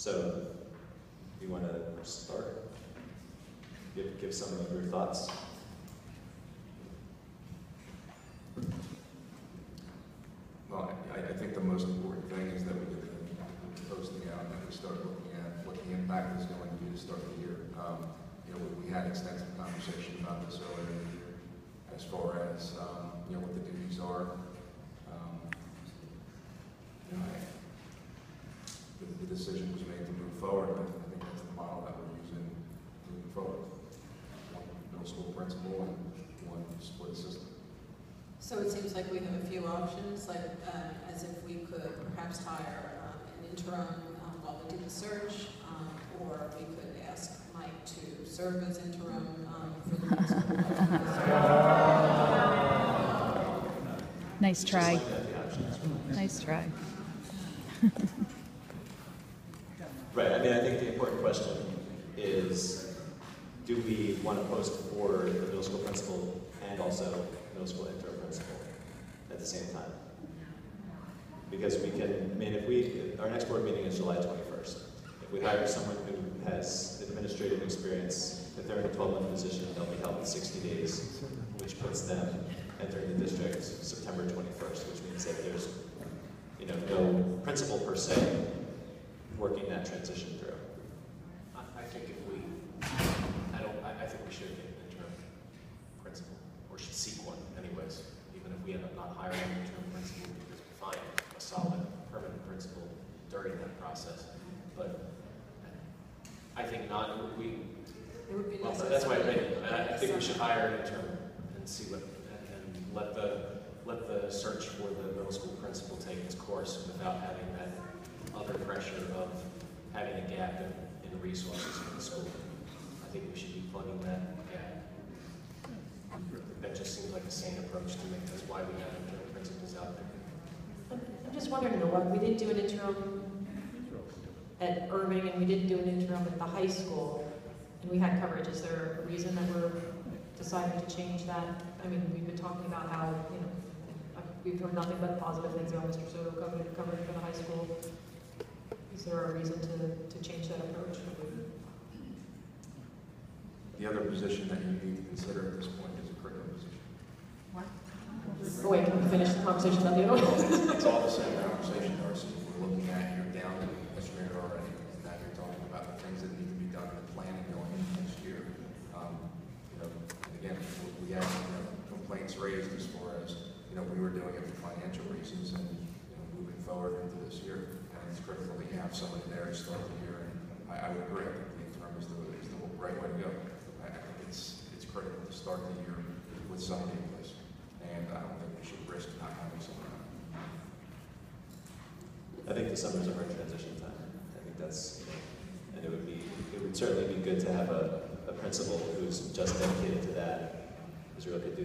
So, you want to start? Give some of your thoughts. Well, I think the most important thing is that we get the posting out and that we start looking at what the impact is going to be to start the year. We had extensive conversation about this earlier in the year as far as what the duties are. The decision was made to move forward, and I think that's the model that we're using moving forward. One middle school principal and one split system. So it seems like we have a few options, like as if we could perhaps hire an interim while we do the search, or we could ask Mike to serve as interim for the next Nice try. Nice try. Right, I mean, I think the important question is, do we want to post for the middle school principal and also middle school interim principal at the same time? Because we can, I mean, our next board meeting is July 21st. If we hire someone who has administrative experience, if they're in a 12-month position, they'll be held in 60 days, which puts them entering the district September 21st, which means that there's, no principal per se working that transition through. I think we should get an interim principal, or should seek one anyways, even if we end up not hiring an interim principal because we find a solid permanent principal during that process. But I think not, well, that's my opinion. I think we should hire an interim and see what, and let the search for the middle school principal take its course without having that other pressure of having a gap in resources for the school. I think we should be plugging that gap. That just seems like a sane approach to me. That's why we have interim principals out there. I'm just wondering, we didn't do an interim at Irving and we didn't do an interim at the high school, and we had coverage. Is there a reason that we're deciding to change that? I mean, we've been talking about how, we've heard nothing but positive things about Mr. Soto covering for the high school. Is there a reason to change that approach? The other position that you need to consider at this point is a curriculum position. What? Oh wait, can we finish the conversation about the other one? It's all the same conversation, Darcy. We're looking at, you're down to administrator already. Now you're talking about the things that need to be done in the planning going into next year. Again, we had complaints raised as far as, we were doing it for financial reasons and moving forward into this year. And it's critical that you have somebody there to start the year. And I would agree. I think the interim is the right way to go. I think it's critical to start the year with somebody in place. And I don't think we should risk not having someone. I think the summer's our transition time. I think that's, and it would certainly be good to have a principal who's just dedicated to that, who's really could do